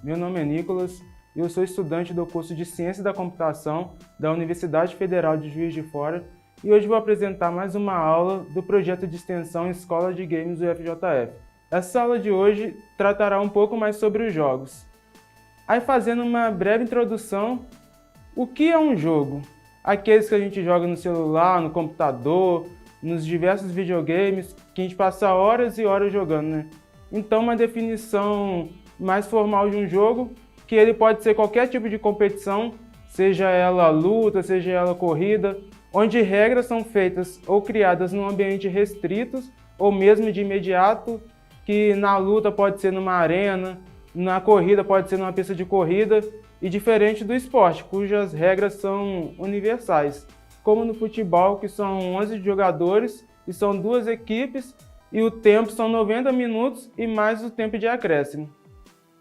meu nome é Nicolas e eu sou estudante do curso de Ciência da Computação da Universidade Federal de Juiz de Fora e hoje vou apresentar mais uma aula do projeto de extensão Escola de Games UFJF. Essa aula de hoje tratará um pouco mais sobre os jogos. Aí, fazendo uma breve introdução, o que é um jogo? Aqueles que a gente joga no celular, no computador, nos diversos videogames, que a gente passa horas e horas jogando, né? Então, uma definição mais formal de um jogo, que ele pode ser qualquer tipo de competição, seja ela luta, seja ela corrida, onde regras são feitas ou criadas num ambiente restrito, ou mesmo de imediato, que na luta pode ser numa arena, na corrida pode ser numa pista de corrida, e diferente do esporte, cujas regras são universais, como no futebol, que são 11 jogadores e são duas equipes, e o tempo são 90 minutos e mais o tempo de acréscimo.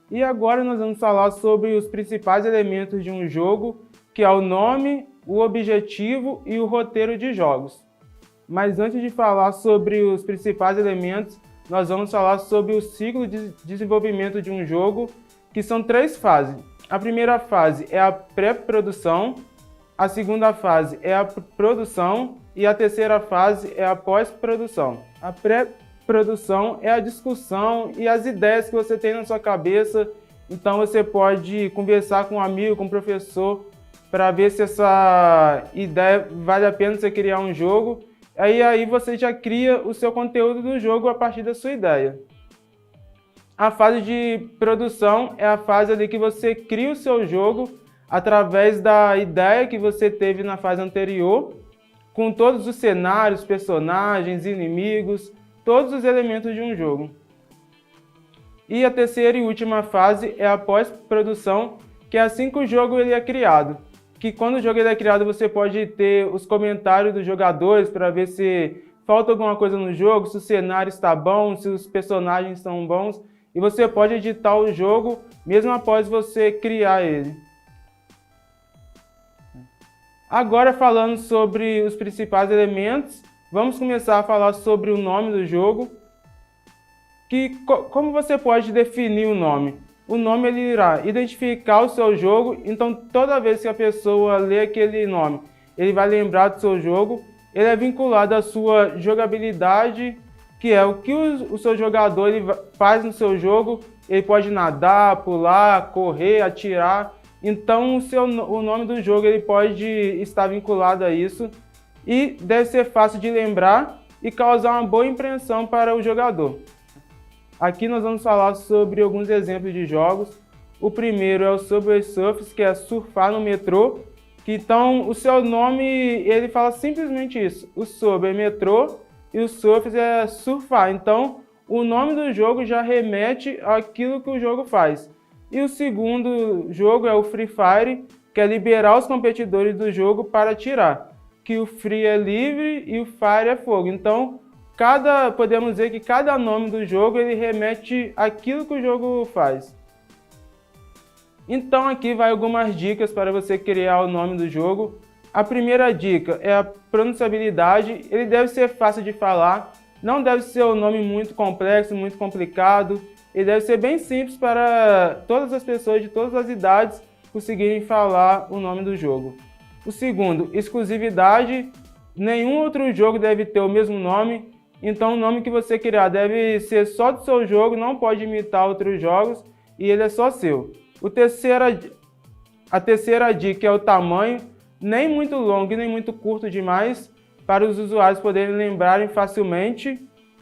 E agora nós vamos falar sobre os principais elementos de um jogo, que é o nome, o objetivo e o roteiro de jogos. Mas antes de falar sobre os principais elementos, nós vamos falar sobre o ciclo de desenvolvimento de um jogo, que são 3 fases. A primeira fase é a pré-produção, a segunda fase é a produção e a terceira fase é a pós-produção. A pré-produção é a discussão e as ideias que você tem na sua cabeça, então você pode conversar com um amigo, com um professor, para ver se essa ideia vale a pena você criar um jogo. Aí você já cria o seu conteúdo do jogo a partir da sua ideia. A fase de produção é a fase ali que você cria o seu jogo através da ideia que você teve na fase anterior, com todos os cenários, personagens, inimigos, todos os elementos de um jogo. E a terceira e última fase é a pós-produção, que é assim que o jogo ele é criado. Que quando o jogo ele é criado, você pode ter os comentários dos jogadores para ver se falta alguma coisa no jogo, se o cenário está bom, se os personagens são bons. E você pode editar o jogo mesmo após você criar ele. Agora, falando sobre os principais elementos, vamos começar a falar sobre o nome do jogo. Como você pode definir o nome? O nome ele irá identificar o seu jogo, então toda vez que a pessoa lê aquele nome, ele vai lembrar do seu jogo. Ele é vinculado à sua jogabilidade, que é o que o seu jogador ele faz no seu jogo. Ele pode nadar, pular, correr, atirar. Então o nome do jogo ele pode estar vinculado a isso e deve ser fácil de lembrar e causar uma boa impressão para o jogador. Aqui nós vamos falar sobre alguns exemplos de jogos. O primeiro é o Subway Surfers, que é surfar no metrô. Então o seu nome ele fala simplesmente isso. O Subway é metrô e o Surfers é surfar. Então o nome do jogo já remete àquilo que o jogo faz. E o segundo jogo é o Free Fire, que é liberar os competidores do jogo para atirar. Que o Free é livre e o Fire é fogo. Então, podemos dizer que cada nome do jogo ele remete àquilo que o jogo faz. Então, aqui vai algumas dicas para você criar o nome do jogo. A primeira dica é a pronunciabilidade. Ele deve ser fácil de falar. Não deve ser um nome muito complexo, muito complicado. Ele deve ser bem simples para todas as pessoas de todas as idades conseguirem falar o nome do jogo. O segundo, exclusividade. Nenhum outro jogo deve ter o mesmo nome, então o nome que você criar deve ser só do seu jogo, não pode imitar outros jogos e ele é só seu. A terceira dica é o tamanho, nem muito longo e nem muito curto demais, para os usuários poderem lembrarem facilmente.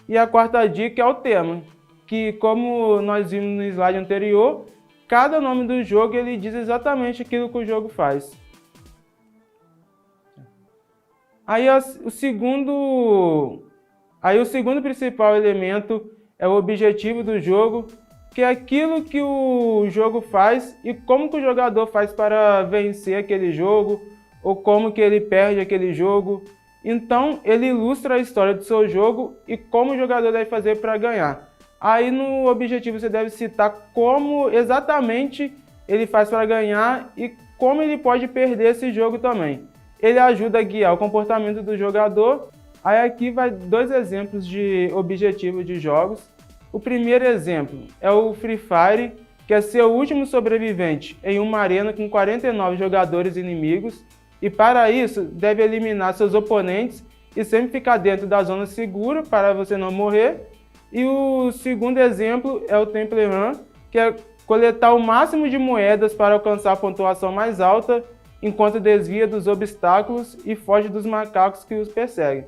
E a quarta dica é o tema, que como nós vimos no slide anterior, cada nome do jogo ele diz exatamente aquilo que o jogo faz. Aí o segundo principal elemento é o objetivo do jogo, que é aquilo que o jogo faz e como que o jogador faz para vencer aquele jogo, ou como que ele perde aquele jogo. Então ele ilustra a história do seu jogo e como o jogador deve fazer para ganhar. Aí no objetivo você deve citar como exatamente ele faz para ganhar e como ele pode perder esse jogo também. Ele ajuda a guiar o comportamento do jogador. Aí aqui vai 2 exemplos de objetivo de jogos. O primeiro exemplo é o Free Fire, que é ser o último sobrevivente em uma arena com 49 jogadores inimigos, e para isso deve eliminar seus oponentes e sempre ficar dentro da zona segura para você não morrer. E o segundo exemplo é o Temple Run, que é coletar o máximo de moedas para alcançar a pontuação mais alta, enquanto desvia dos obstáculos e foge dos macacos que os perseguem.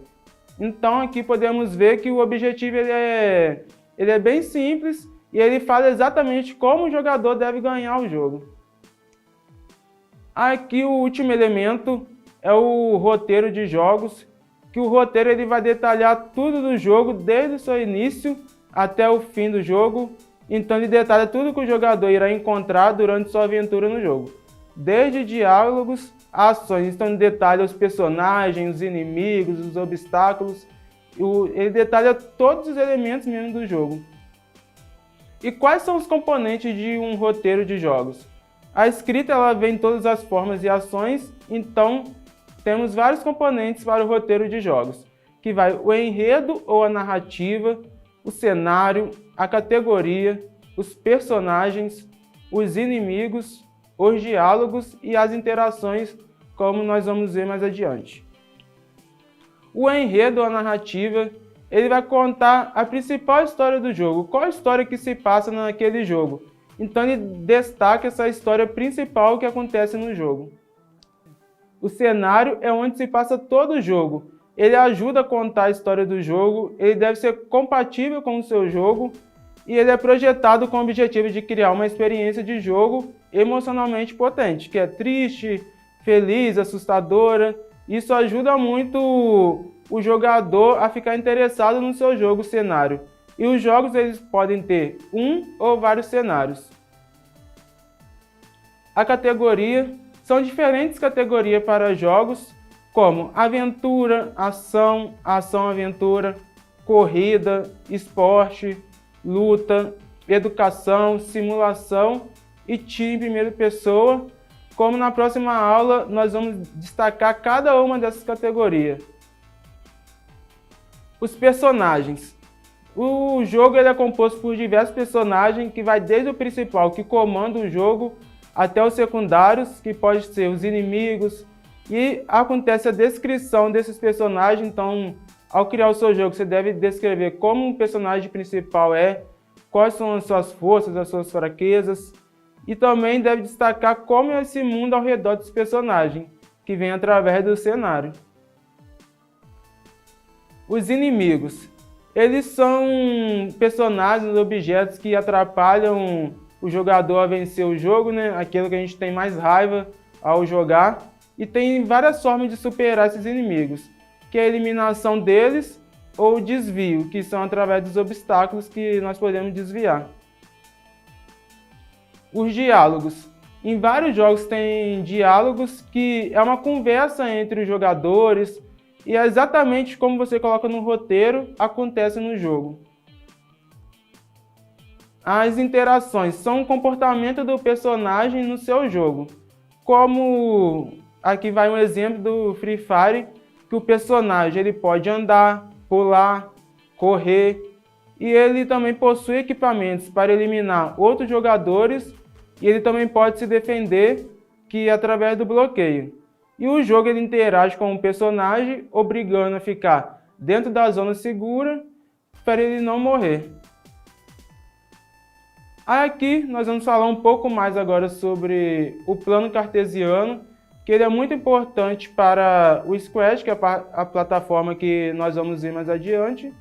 Então aqui podemos ver que o objetivo ele é bem simples e ele fala exatamente como o jogador deve ganhar o jogo. Aqui o último elemento é o roteiro de jogos, que o roteiro ele vai detalhar tudo do jogo desde o seu início até o fim do jogo. Então ele detalha tudo que o jogador irá encontrar durante sua aventura no jogo, desde diálogos a ações. Então ele detalha os personagens, os inimigos, os obstáculos, ele detalha todos os elementos mesmo do jogo. E quais são os componentes de um roteiro de jogos? A escrita ela vem em todas as formas e ações, então temos vários componentes para o roteiro de jogos, que vai o enredo ou a narrativa, o cenário, a categoria, os personagens, os inimigos, os diálogos e as interações, como nós vamos ver mais adiante. O enredo ou a narrativa, ele vai contar a principal história do jogo, qual a história que se passa naquele jogo. Então ele destaca essa história principal que acontece no jogo. O cenário é onde se passa todo o jogo. Ele ajuda a contar a história do jogo, ele deve ser compatível com o seu jogo e ele é projetado com o objetivo de criar uma experiência de jogo emocionalmente potente, que é triste, feliz, assustadora. Isso ajuda muito o jogador a ficar interessado no seu jogo cenário. E os jogos eles podem ter um ou vários cenários. A categoria são diferentes categorias para jogos, como aventura, ação, ação-aventura, corrida, esporte, luta, educação, simulação e time em primeira pessoa. Como na próxima aula nós vamos destacar cada uma dessas categorias. Os personagens. O jogo ele é composto por diversos personagens, que vai desde o principal, que comanda o jogo, até os secundários, que pode ser os inimigos, e acontece a descrição desses personagens. Então, ao criar o seu jogo, você deve descrever como o personagem principal é, quais são as suas forças, as suas fraquezas, e também deve destacar como é esse mundo ao redor dos personagens, que vem através do cenário. Os inimigos. Eles são personagens, objetos que atrapalham o jogador a vencer o jogo, né? Aquilo que a gente tem mais raiva ao jogar. E tem várias formas de superar esses inimigos, que é a eliminação deles ou o desvio, que são através dos obstáculos que nós podemos desviar. Os diálogos. Em vários jogos tem diálogos que é uma conversa entre os jogadores, e é exatamente como você coloca no roteiro, acontece no jogo. As interações são o comportamento do personagem no seu jogo. Como aqui vai um exemplo do Free Fire, que o personagem ele pode andar, pular, correr, e ele também possui equipamentos para eliminar outros jogadores, e ele também pode se defender, que é através do bloqueio. E o jogo ele interage com o personagem, obrigando a ficar dentro da zona segura para ele não morrer. Aqui nós vamos falar um pouco mais agora sobre o plano cartesiano, que ele é muito importante para o Scratch, que é a plataforma que nós vamos ver mais adiante.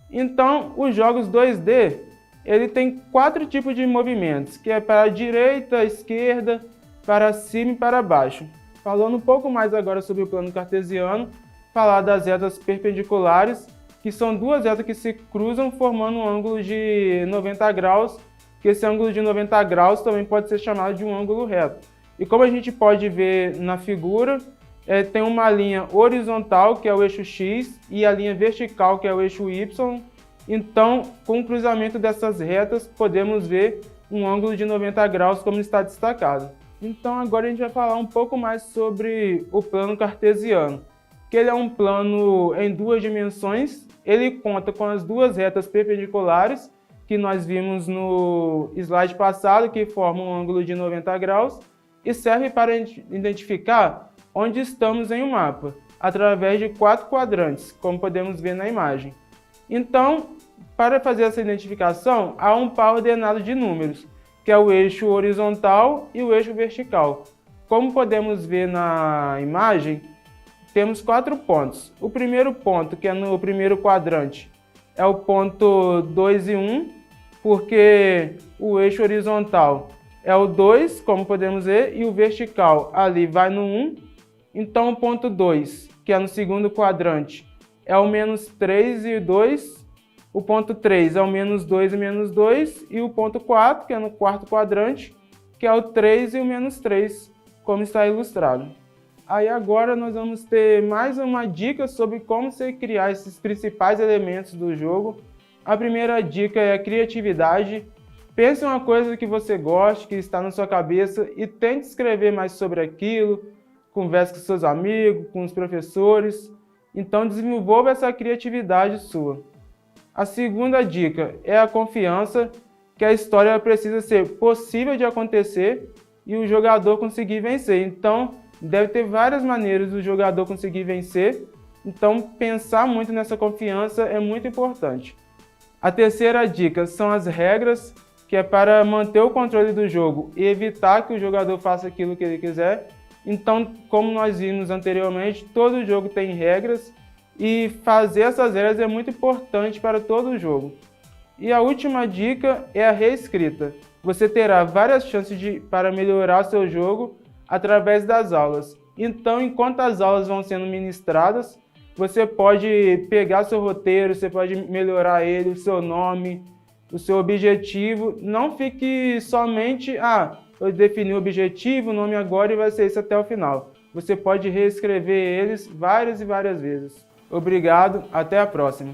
Então, os jogos 2D, ele tem 4 tipos de movimentos, que é para a direita, esquerda, para cima e para baixo. Falando um pouco mais agora sobre o plano cartesiano, falar das retas perpendiculares, que são duas retas que se cruzam formando um ângulo de 90 graus, que esse ângulo de 90 graus também pode ser chamado de um ângulo reto. E como a gente pode ver na figura, tem uma linha horizontal, que é o eixo X, e a linha vertical, que é o eixo Y. Então, com o cruzamento dessas retas, podemos ver um ângulo de 90 graus, como está destacado. Então, agora a gente vai falar um pouco mais sobre o plano cartesiano, que ele é um plano em 2 dimensões. Ele conta com as 2 retas perpendiculares, que nós vimos no slide passado, que forma um ângulo de 90 graus e serve para identificar onde estamos em um mapa, através de 4 quadrantes, como podemos ver na imagem. Então, para fazer essa identificação, há um par ordenado de números, que é o eixo horizontal e o eixo vertical. Como podemos ver na imagem, temos 4 pontos. O primeiro ponto, que é no primeiro quadrante, é o ponto 2 e 1, porque o eixo horizontal é o 2, como podemos ver, e o vertical ali vai no 1. Então, o ponto 2, que é no segundo quadrante, é o menos 3 e 2. O ponto 3 é o menos 2 e menos 2. E o ponto 4, que é no quarto quadrante, que é o 3 e o menos 3, como está ilustrado. Aí agora nós vamos ter mais uma dica sobre como você criar esses principais elementos do jogo. A primeira dica é a criatividade. Pense em uma coisa que você goste, que está na sua cabeça e tente escrever mais sobre aquilo. Converse com seus amigos, com os professores. Então desenvolva essa criatividade sua. A segunda dica é a confiança, que a história precisa ser possível de acontecer e o jogador conseguir vencer. Então deve ter várias maneiras do jogador conseguir vencer. Então pensar muito nessa confiança é muito importante. A terceira dica são as regras, que é para manter o controle do jogo e evitar que o jogador faça aquilo que ele quiser. Então, como nós vimos anteriormente, todo jogo tem regras e fazer essas regras é muito importante para todo o jogo. E a última dica é a reescrita. Você terá várias chances para melhorar seu jogo através das aulas. Então, enquanto as aulas vão sendo ministradas, você pode pegar seu roteiro, você pode melhorar ele, o seu nome, o seu objetivo. Não fique somente, eu defini o objetivo, o nome agora e vai ser isso até o final. Você pode reescrever eles várias e várias vezes. Obrigado, até a próxima.